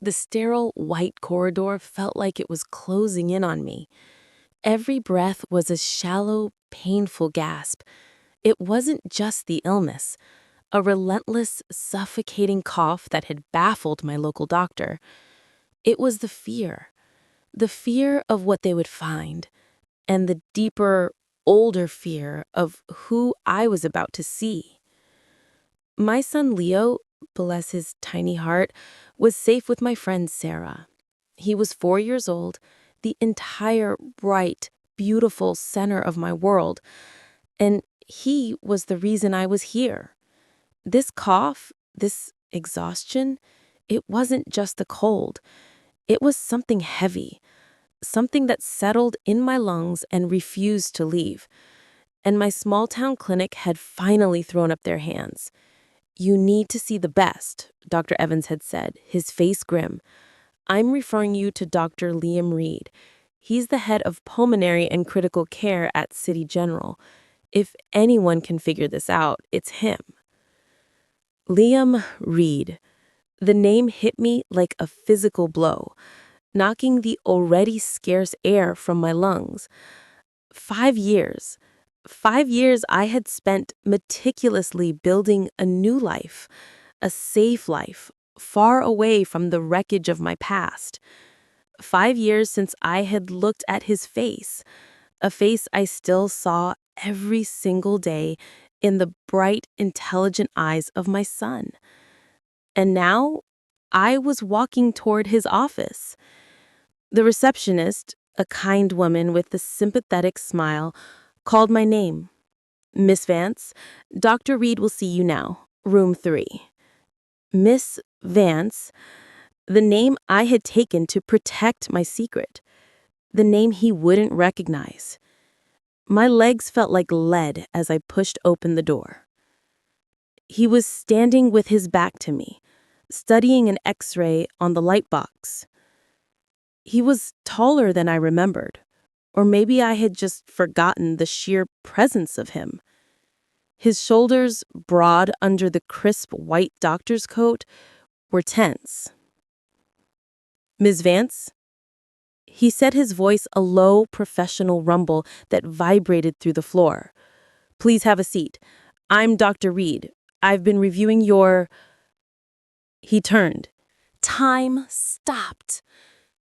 The sterile white corridor felt like it was closing in on me. Every breath was a shallow, painful gasp. It wasn't just the illness, a relentless, suffocating cough that had baffled my local doctor. It was the fear of what they would find, and the deeper, older fear of who I was about to see. My son Leo, bless his tiny heart, was safe with my friend Sarah. He was 4 years old, the entire bright, beautiful center of my world, and he was the reason I was here. This cough, this exhaustion, it wasn't just a cold. It was something heavy, something that settled in my lungs and refused to leave. And my small town clinic had finally thrown up their hands. "You need to see the best," Dr. Evans had said, his face grim. "I'm referring you to Dr. Liam Reed. He's the head of pulmonary and critical care at City General. If anyone can figure this out, it's him." Liam Reed. The name hit me like a physical blow, knocking the already scarce air from my lungs. 5 years. 5 years I had spent meticulously building a new life, a safe life, far away from the wreckage of my past. 5 years since I had looked at his face, a face I still saw every single day in the bright, intelligent eyes of my son. And now I was walking toward his office. The receptionist, a kind woman with a sympathetic smile, called my name. "Miss Vance, Dr. Reed will see you now, room 3. Miss Vance, the name I had taken to protect my secret, the name he wouldn't recognize. My legs felt like lead as I pushed open the door. He was standing with his back to me, studying an X-ray on the light box. He was taller than I remembered, or maybe I had just forgotten the sheer presence of him. His shoulders, broad under the crisp white doctor's coat, were tense. "Ms. Vance?" He said, his voice a low, professional rumble that vibrated through the floor. "Please have a seat. I'm Dr. Reed. I've been reviewing your—" He turned. Time stopped.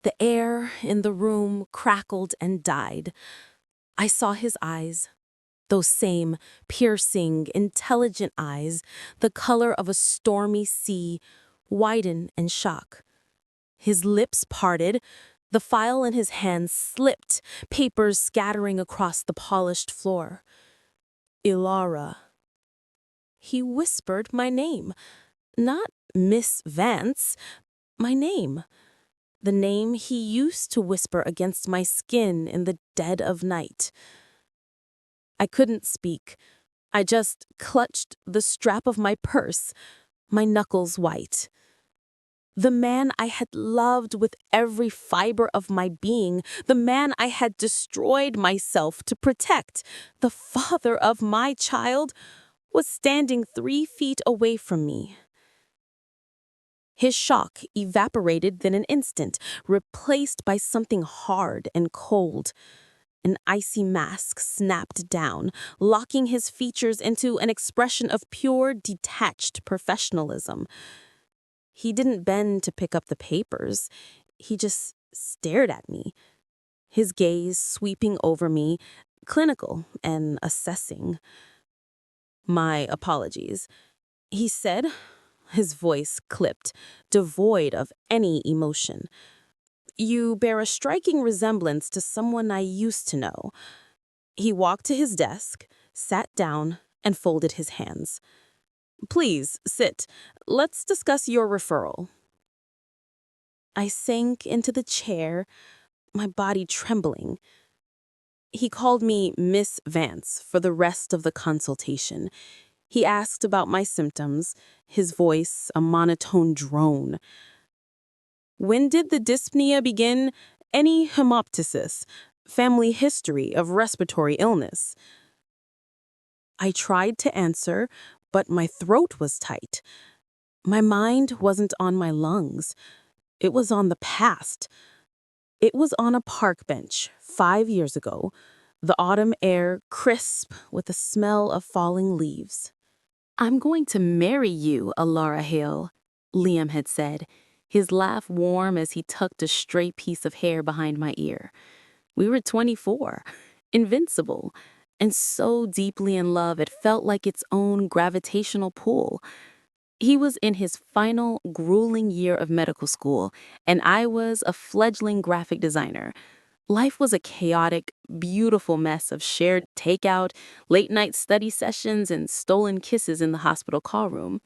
The air in the room crackled and died. I saw his eyes, those same piercing, intelligent eyes, the color of a stormy sea, widen in shock. His lips parted, the file in his hand slipped, papers scattering across the polished floor. "Elara." He whispered my name, not Miss Vance, my name. The name he used to whisper against my skin in the dead of night. I couldn't speak. I just clutched the strap of my purse, my knuckles white. The man I had loved with every fiber of my being, the man I had destroyed myself to protect, the father of my child, was standing 3 feet away from me. His shock evaporated in an instant, replaced by something hard and cold. An icy mask snapped down, locking his features into an expression of pure, detached professionalism. He didn't bend to pick up the papers. He just stared at me, his gaze sweeping over me, clinical and assessing. "My apologies," he said, his voice clipped, devoid of any emotion. "You bear a striking resemblance to someone I used to know." He walked to his desk, sat down, and folded his hands. "Please, sit. Let's discuss your referral." I sank into the chair, my body trembling. He called me Miss Vance for the rest of the consultation. He asked about my symptoms, his voice a monotone drone. "When did the dyspnea begin? Any hemoptysis? Family history of respiratory illness?" I tried to answer, but my throat was tight. My mind wasn't on my lungs. It was on the past. It was on a park bench 5 years ago, the autumn air crisp with the smell of falling leaves. "I'm going to marry you, Elara Hill," Liam had said, his laugh warm as he tucked a stray piece of hair behind my ear. We were 24, invincible, and so deeply in love it felt like its own gravitational pull. He was in his final, grueling year of medical school, and I was a fledgling graphic designer. Life was a chaotic, beautiful mess of shared takeout, late-night study sessions, and stolen kisses in the hospital call room.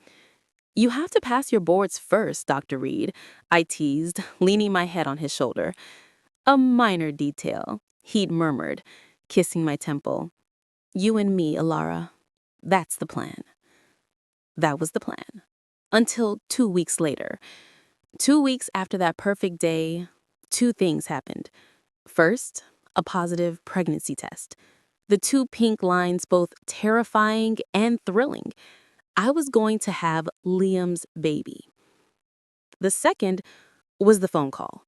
"You have to pass your boards first, Dr. Reed," I teased, leaning my head on his shoulder. "A minor detail," he'd murmured, kissing my temple. "You and me, Elara. That's the plan." That was the plan. Until 2 weeks later. 2 weeks after that perfect day, two things happened. First, a positive pregnancy test. The two pink lines both terrifying and thrilling. I was going to have Liam's baby. The second was the phone call.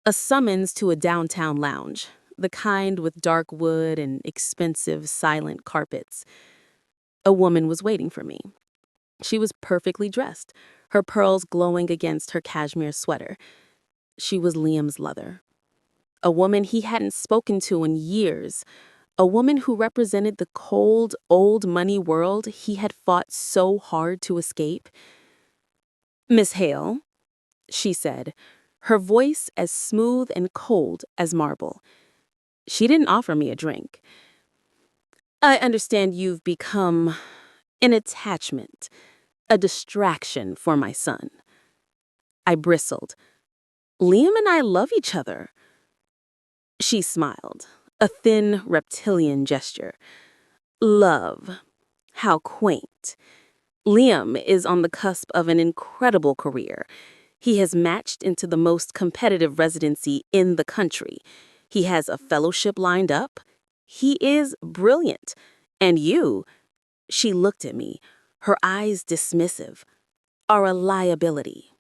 A summons to a downtown lounge, the kind with dark wood and expensive silent carpets. A woman was waiting for me. She was perfectly dressed, her pearls glowing against her cashmere sweater. She was Liam's lover. A woman he hadn't spoken to in years. A woman who represented the cold, old money world he had fought so hard to escape. "Miss Hale," she said, her voice as smooth and cold as marble. She didn't offer me a drink. "I understand you've become an attachment, a distraction for my son." I bristled. "Liam and I love each other." She smiled, a thin reptilian gesture. "Love. How quaint. Liam is on the cusp of an incredible career. He has matched into the most competitive residency in the country. He has a fellowship lined up. He is brilliant. And you," she looked at me, her eyes dismissive, "are a liability."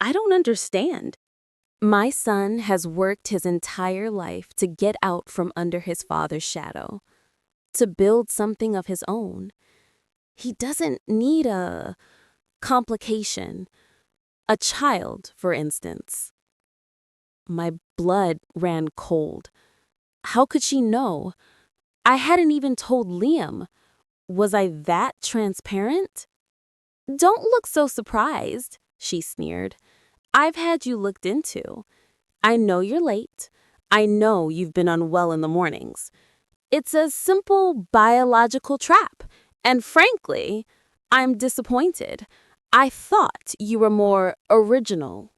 "I don't understand." "My son has worked his entire life to get out from under his father's shadow, to build something of his own. He doesn't need a complication, a child, for instance." My blood ran cold. How could she know? I hadn't even told Liam. Was I that transparent? "Don't look so surprised," she sneered. "I've had you looked into. I know you're late. I know you've been unwell in the mornings. It's a simple biological trap. And frankly, I'm disappointed. I thought you were more original."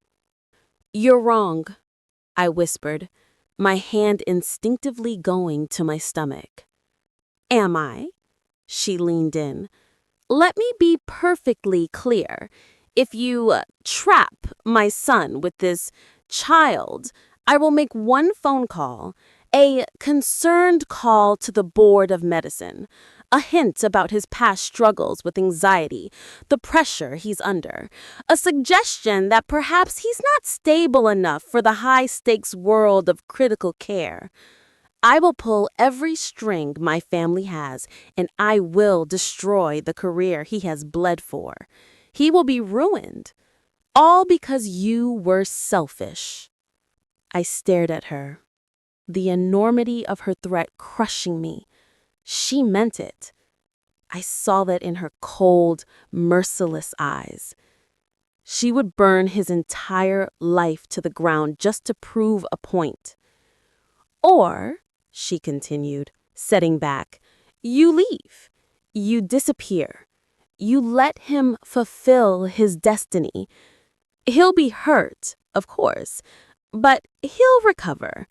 "You're wrong," I whispered, my hand instinctively going to my stomach. "Am I?" She leaned in. "Let me be perfectly clear. If you trap my son with this child, I will make one phone call, a concerned call to the Board of Medicine, a hint about his past struggles with anxiety, the pressure he's under, a suggestion that perhaps he's not stable enough for the high-stakes world of critical care. I will pull every string my family has, and I will destroy the career he has bled for. He will be ruined, all because you were selfish." I stared at her, the enormity of her threat crushing me. She meant it. I saw that in her cold, merciless eyes. She would burn his entire life to the ground just to prove a point. "Or," she continued, setting back, "you leave. You disappear. You let him fulfill his destiny. He'll be hurt, of course, but he'll recover.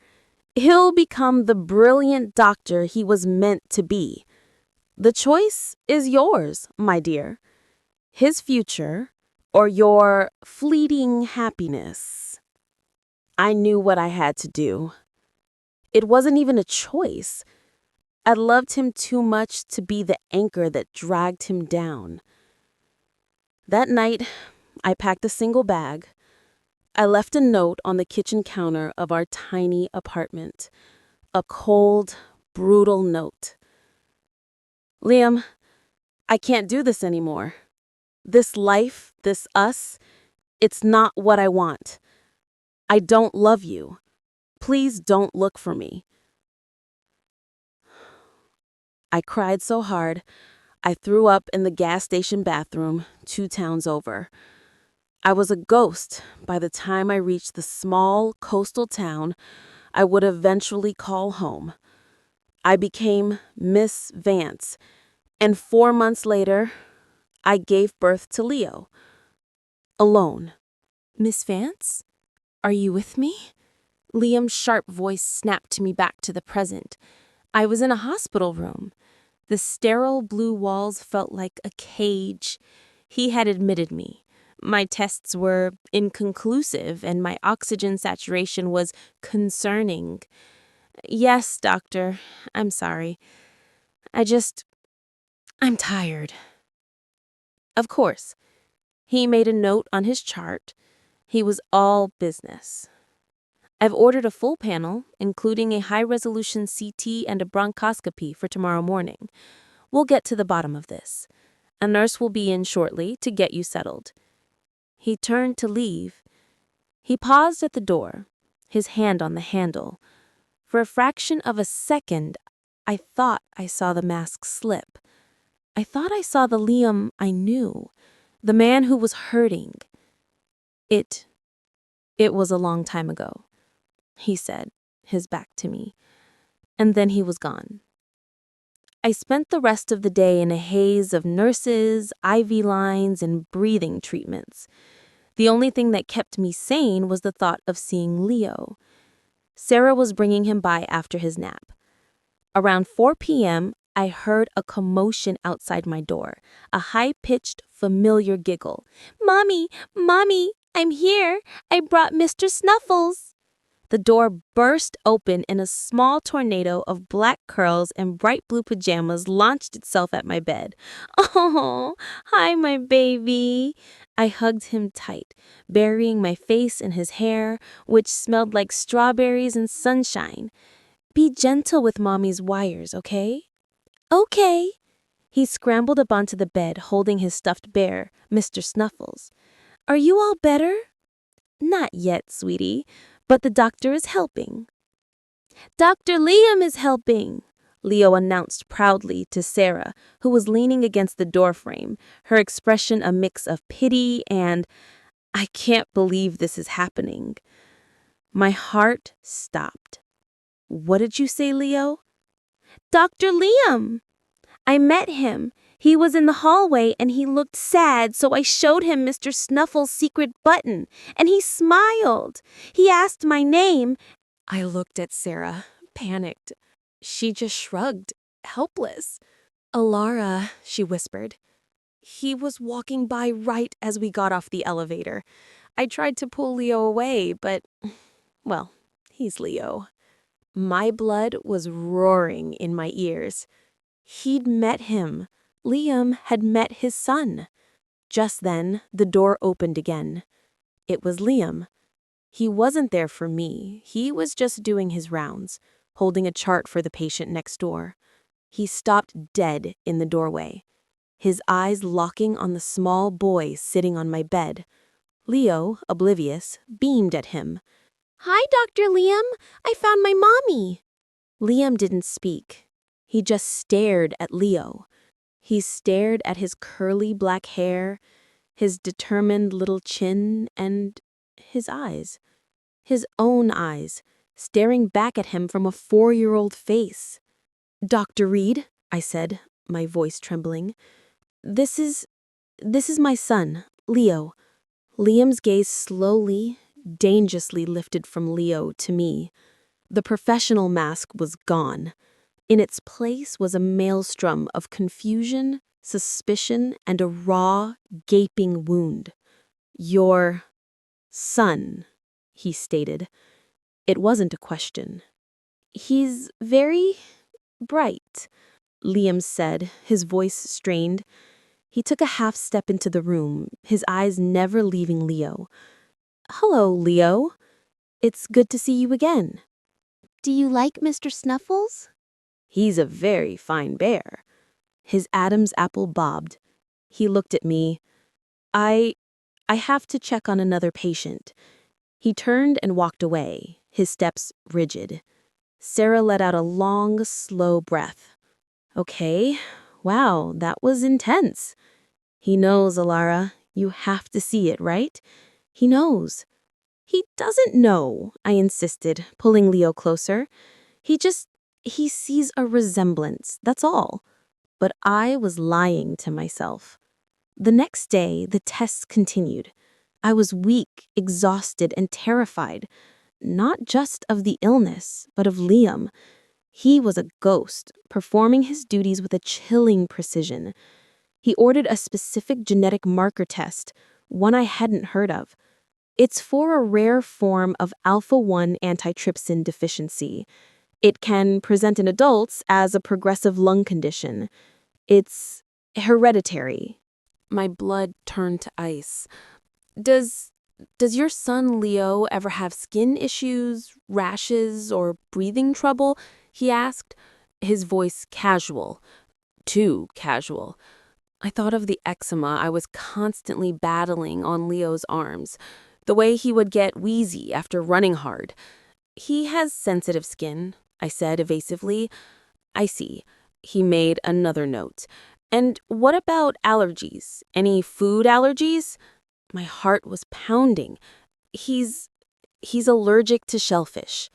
He'll become the brilliant doctor he was meant to be. The choice is yours, my dear. His future or your fleeting happiness." I knew what I had to do. It wasn't even a choice. I loved him too much to be the anchor that dragged him down. That night, I packed a single bag, I left a note on the kitchen counter of our tiny apartment. A cold, brutal note. Liam, I can't do this anymore. This life, this us, it's not what I want. I don't love you. Please don't look for me. I cried so hard, I threw up in the gas station bathroom 2 towns over. I was a ghost by the time I reached the small coastal town I would eventually call home. I became Miss Vance, and 4 months later, I gave birth to Leo. Alone. Miss Vance? Are you with me? Liam's sharp voice snapped me back to the present. I was in a hospital room. The sterile blue walls felt like a cage. He had admitted me. My tests were inconclusive and my oxygen saturation was concerning. Yes, doctor, I'm sorry. I'm tired. Of course. He made a note on his chart. He was all business. I've ordered a full panel, including a high-resolution CT and a bronchoscopy for tomorrow morning. We'll get to the bottom of this. A nurse will be in shortly to get you settled. He turned to leave. He paused at the door, his hand on the handle. For a fraction of a second, I thought I saw the mask slip. I thought I saw the Liam I knew, the man who was hurting. It was a long time ago, he said, his back to me. And then he was gone. I spent the rest of the day in a haze of nurses, IV lines, and breathing treatments. The only thing that kept me sane was the thought of seeing Leo. Sarah was bringing him by after his nap. Around 4 p.m., I heard a commotion outside my door, a high-pitched, familiar giggle. "Mommy, Mommy, I'm here. I brought Mr. Snuffles." The door burst open and a small tornado of black curls and bright blue pajamas launched itself at my bed. "Oh, hi, my baby." I hugged him tight, burying my face in his hair, which smelled like strawberries and sunshine. "Be gentle with Mommy's wires, okay?" "Okay." He scrambled up onto the bed, holding his stuffed bear, Mr. Snuffles. "Are you all better?" "Not yet, sweetie, but the doctor is helping." "Dr. Liam is helping," Leo announced proudly to Sarah, who was leaning against the doorframe, her expression a mix of pity and, "I can't believe this is happening." My heart stopped. "What did you say, Leo?" "Dr. Liam. I met him. He was in the hallway and he looked sad, so I showed him Mr. Snuffles' secret button, and he smiled. He asked my name." I looked at Sarah, panicked. She just shrugged, helpless. "Elara," she whispered. "He was walking by right as we got off the elevator. I tried to pull Leo away, but, well, he's Leo." My blood was roaring in my ears. He'd met him. Liam had met his son. Just then, the door opened again. It was Liam. He wasn't there for me. He was just doing his rounds, holding a chart for the patient next door. He stopped dead in the doorway, his eyes locking on the small boy sitting on my bed. Leo, oblivious, beamed at him. "Hi, Dr. Liam. I found my mommy." Liam didn't speak. He just stared at Leo. He stared at his curly black hair, his determined little chin, and his eyes. His own eyes, staring back at him from a 4-year-old face. "Dr. Reed," I said, my voice trembling. This is my son, Leo." Liam's gaze slowly, dangerously lifted from Leo to me. The professional mask was gone. In its place was a maelstrom of confusion, suspicion, and a raw, gaping wound. "Your son," he stated. It wasn't a question. "He's very bright," Liam said, his voice strained. He took a half step into the room, his eyes never leaving Leo. Hello, Leo. It's good to see you again. Do you like Mr. Snuffles? He's a very fine bear. His Adam's apple bobbed. He looked at me. I have to check on another patient. He turned and walked away, his steps rigid. Sarah let out a long, slow breath. Okay, wow, that was intense. He knows, Elara. You have to see it, right? He knows. He doesn't know, I insisted, pulling Leo closer. He sees a resemblance, that's all. But I was lying to myself. The next day, the tests continued. I was weak, exhausted, and terrified. Not just of the illness, but of Liam. He was a ghost, performing his duties with a chilling precision. He ordered a specific genetic marker test, one I hadn't heard of. It's for a rare form of alpha-1 antitrypsin deficiency. It can present in adults as a progressive lung condition. It's hereditary. My blood turned to ice. Does your son Leo ever have skin issues, rashes, or breathing trouble? He asked, his voice casual. Too casual. I thought of the eczema I was constantly battling on Leo's arms, the way he would get wheezy after running hard. He has sensitive skin, I said evasively. I see. He made another note. And what about allergies? Any food allergies? My heart was pounding. He's allergic to shellfish.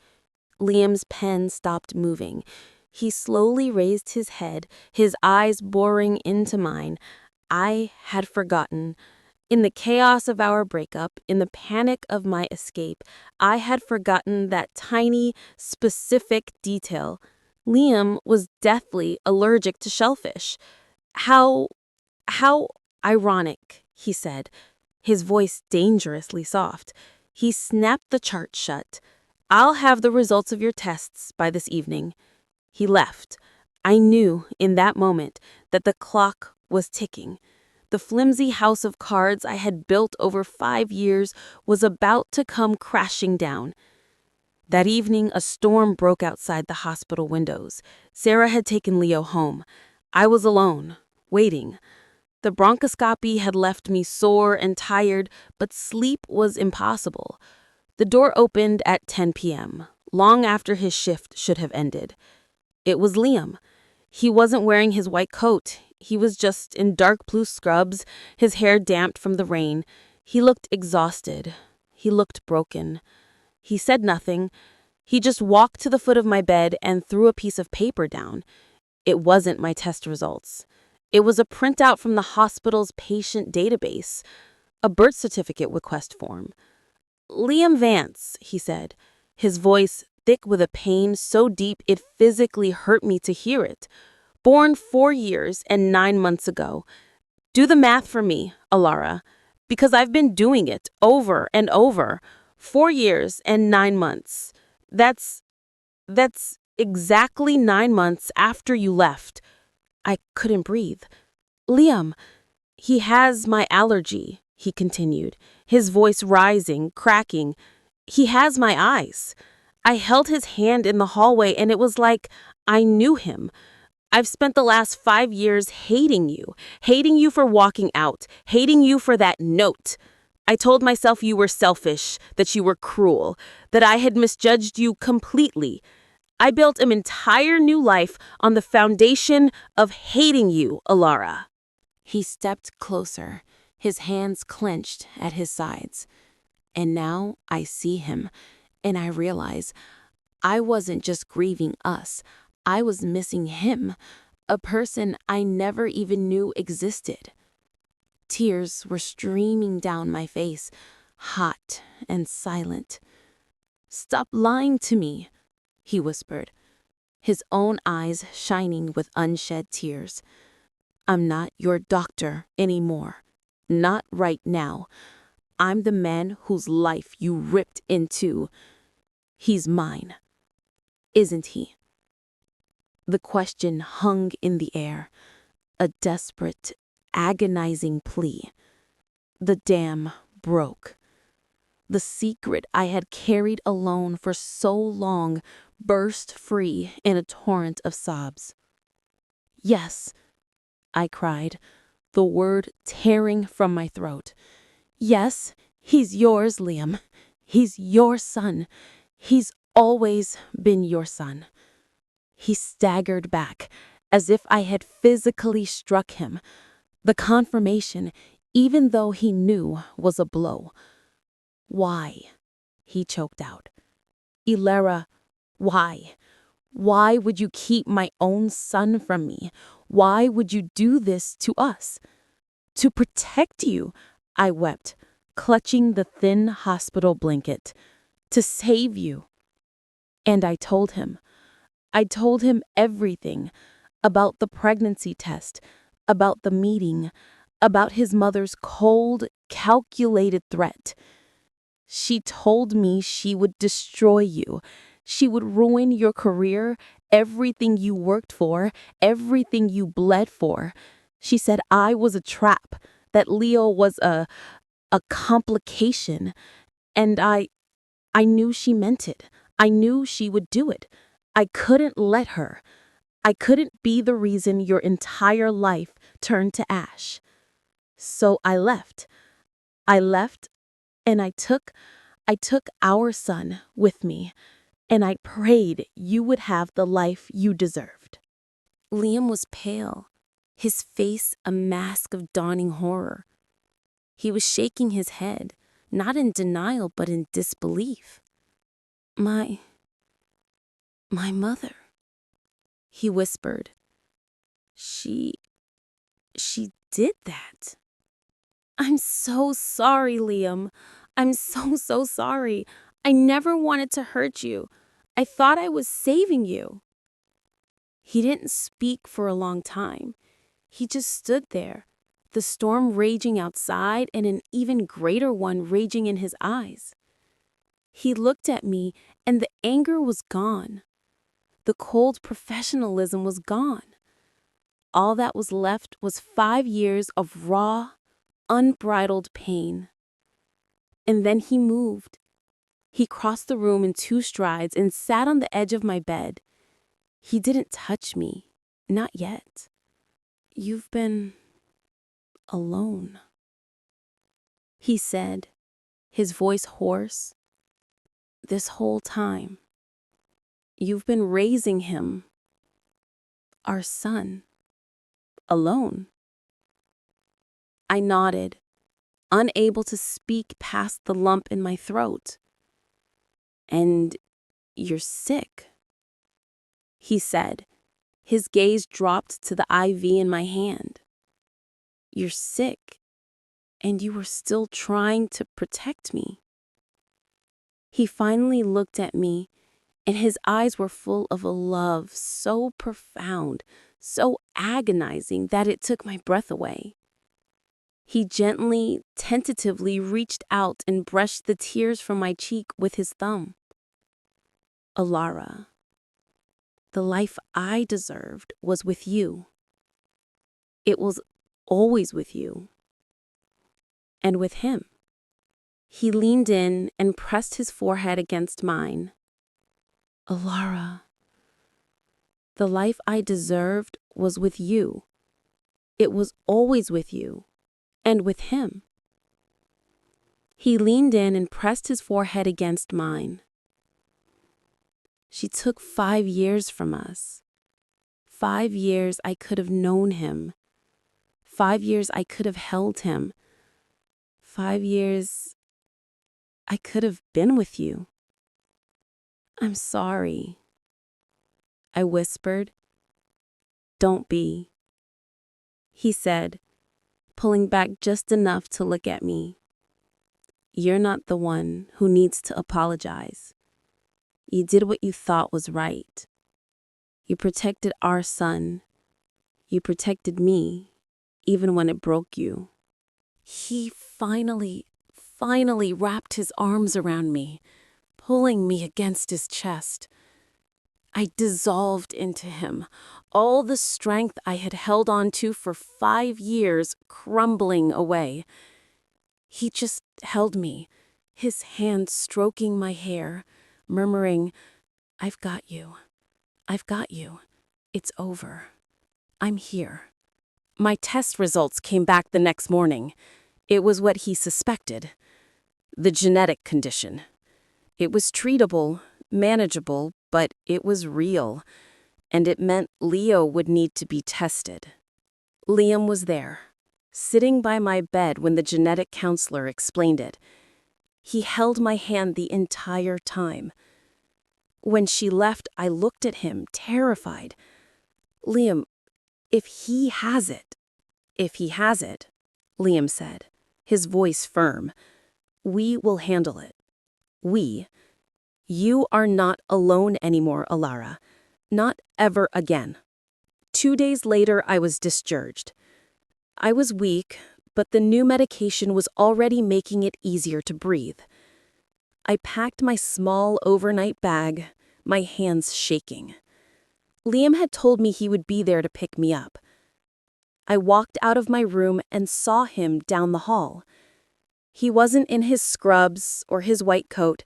Liam's pen stopped moving. He slowly raised his head, his eyes boring into mine. I had forgotten. In the chaos of our breakup, in the panic of my escape, I had forgotten that tiny, specific detail. Liam was deathly allergic to shellfish. How ironic, he said, his voice dangerously soft. He snapped the chart shut. I'll have the results of your tests by this evening. He left. I knew in that moment that the clock was ticking. The flimsy house of cards I had built over 5 years was about to come crashing down. That evening, a storm broke outside the hospital windows. Sarah had taken Leo home. I was alone, waiting. The bronchoscopy had left me sore and tired, but sleep was impossible. The door opened at 10 p.m., long after his shift should have ended. It was Liam. He wasn't wearing his white coat. He was just in dark blue scrubs, his hair damped from the rain. He looked exhausted. He looked broken. He said nothing. He just walked to the foot of my bed and threw a piece of paper down. It wasn't my test results. It was a printout from the hospital's patient database, a birth certificate request form. Liam Vance, he said, his voice thick with a pain so deep it physically hurt me to hear it. Born 4 years and 9 months ago. Do the math for me, Elara, because I've been doing it over and over. 4 years and 9 months. That's exactly 9 months after you left. I couldn't breathe. Liam, he has my allergy, he continued, his voice rising, cracking. He has my eyes. I held his hand in the hallway and it was like I knew him. I've spent the last 5 years hating you for walking out, hating you for that note. I told myself you were selfish, that you were cruel, that I had misjudged you completely. I built an entire new life on the foundation of hating you, Elara. He stepped closer, his hands clenched at his sides. And now I see him, and I realize I wasn't just grieving us. I was missing him, a person I never even knew existed. Tears were streaming down my face, hot and silent. "Stop lying to me," he whispered, his own eyes shining with unshed tears. "I'm not your doctor anymore. Not right now. I'm the man whose life you ripped into. He's mine. Isn't he?" The question hung in the air, a desperate, agonizing plea. The dam broke. The secret I had carried alone for so long burst free in a torrent of sobs. "Yes," I cried, the word tearing from my throat. "Yes, he's yours, Liam. He's your son. He's always been your son." He staggered back, as if I had physically struck him. The confirmation, even though he knew, was a blow. "Why?" he choked out. "Elara, why? Why would you keep my own son from me? Why would you do this to us?" "To protect you," I wept, clutching the thin hospital blanket. "To save you." And I told him. I told him everything about the pregnancy test, about the meeting, about his mother's cold, calculated threat. "She told me she would destroy you. She would ruin your career, everything you worked for, everything you bled for. She said I was a trap, that Leo was a complication, and I knew she meant it. I knew she would do it. I couldn't let her. I couldn't be the reason your entire life turned to ash. So I left. I left, and I took our son with me, and I prayed you would have the life you deserved." Liam was pale, his face a mask of dawning horror. He was shaking his head, not in denial but in disbelief. My mother," he whispered. She did that." "I'm so sorry, Liam. I'm so sorry. I never wanted to hurt you. I thought I was saving you." He didn't speak for a long time. He just stood there, the storm raging outside and an even greater one raging in his eyes. He looked at me, and the anger was gone. The cold professionalism was gone. All that was left was 5 years of raw, unbridled pain. And then he moved. He crossed the room in 2 strides and sat on the edge of my bed. He didn't touch me, not yet. "You've been alone," he said, his voice hoarse. "This whole time. You've been raising him, our son, alone." I nodded, unable to speak past the lump in my throat. "And you're sick," he said. His gaze dropped to the IV in my hand. "You're sick, and you were still trying to protect me." He finally looked at me, and his eyes were full of a love so profound, so agonizing that it took my breath away. He gently, tentatively reached out and brushed the tears from my cheek with his thumb. "Elara, the life I deserved was with you. It was always with you. And with him." He leaned in and pressed his forehead against mine. "Elara, the life I deserved was with you. It was always with you. And with him." He leaned in and pressed his forehead against mine. "She took 5 years from us. 5 years I could have known him. 5 years I could have held him. 5 years I could have been with you. I'm sorry," I whispered. "Don't be," he said, pulling back just enough to look at me. "You're not the one who needs to apologize. You did what you thought was right. You protected our son. You protected me, even when it broke you." He finally wrapped his arms around me, pulling me against his chest. I dissolved into him, all the strength I had held on to for 5 years crumbling away. He just held me, his hand stroking my hair, murmuring, "I've got you. I've got you. It's over. I'm here." My test results came back the next morning. It was what he suspected: the genetic condition. It was treatable, manageable, but it was real, and it meant Leo would need to be tested. Liam was there, sitting by my bed when the genetic counselor explained it. He held my hand the entire time. When she left, I looked at him, terrified. "Liam, if he has it," Liam said, his voice firm, "we will handle it. We. You are not alone anymore, Elara. Not ever again." 2 days later, I was discharged. I was weak, but the new medication was already making it easier to breathe. I packed my small overnight bag, my hands shaking. Liam had told me he would be there to pick me up. I walked out of my room and saw him down the hall. He wasn't in his scrubs or his white coat.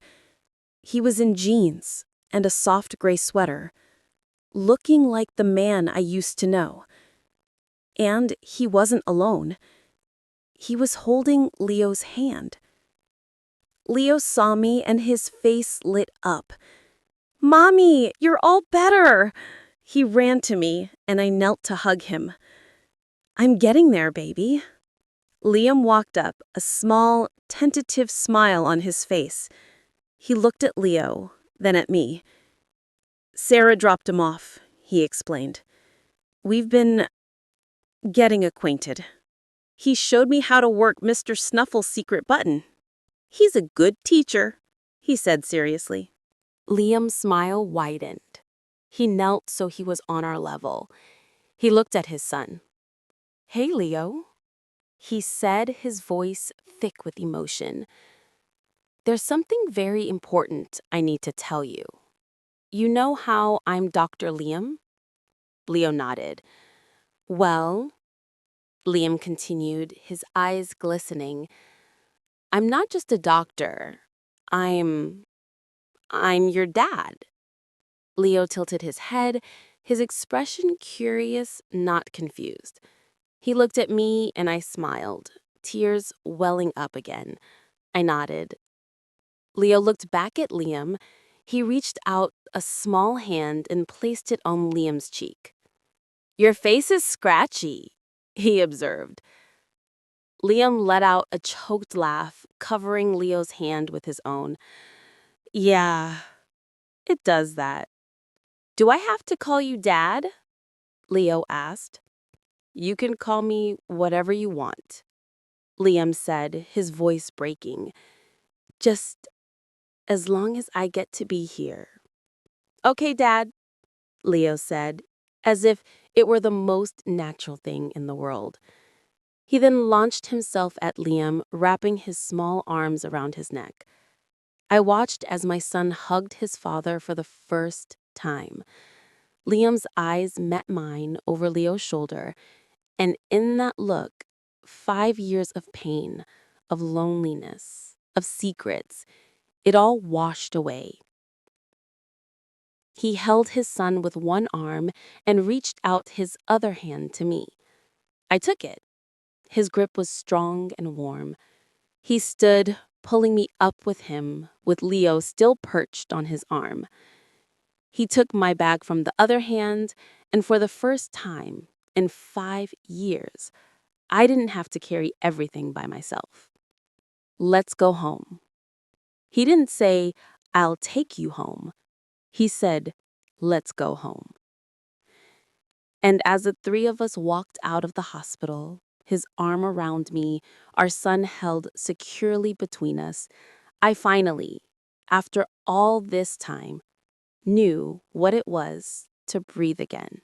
He was in jeans and a soft gray sweater, looking like the man I used to know. And he wasn't alone. He was holding Leo's hand. Leo saw me and his face lit up. "Mommy, you're all better!" He ran to me and I knelt to hug him. "I'm getting there, baby." Liam walked up, a small, tentative smile on his face. He looked at Leo, then at me. "Sarah dropped him off," he explained. "We've been getting acquainted. He showed me how to work Mr. Snuffle's secret button. He's a good teacher," he said seriously. Liam's smile widened. He knelt so he was on our level. He looked at his son. "Hey, Leo," he said, his voice thick with emotion. "There's something very important I need to tell you. You know how I'm Dr. Liam?" Leo nodded. "Well," Liam continued, his eyes glistening, "I'm not just a doctor. I'm your dad." Leo tilted his head, his expression curious, not confused. He looked at me and I smiled, tears welling up again. I nodded. Leo looked back at Liam. He reached out a small hand and placed it on Liam's cheek. "Your face is scratchy," he observed. Liam let out a choked laugh, covering Leo's hand with his own. "Yeah, it does that." "Do I have to call you Dad?" Leo asked. "You can call me whatever you want," Liam said, his voice breaking. "Just as long as I get to be here." "Okay, Dad," Leo said, as if it were the most natural thing in the world. He then launched himself at Liam, wrapping his small arms around his neck. I watched as my son hugged his father for the first time. Liam's eyes met mine over Leo's shoulder, and in that look, 5 years of pain, of loneliness, of secrets, it all washed away. He held his son with one arm and reached out his other hand to me. I took it. His grip was strong and warm. He stood, pulling me up with him, with Leo still perched on his arm. He took my bag from the other hand, and for the first time in 5 years, I didn't have to carry everything by myself. "Let's go home." He didn't say, "I'll take you home." He said, "Let's go home." And as the 3 of us walked out of the hospital, his arm around me, our son held securely between us, I finally, after all this time, knew what it was to breathe again.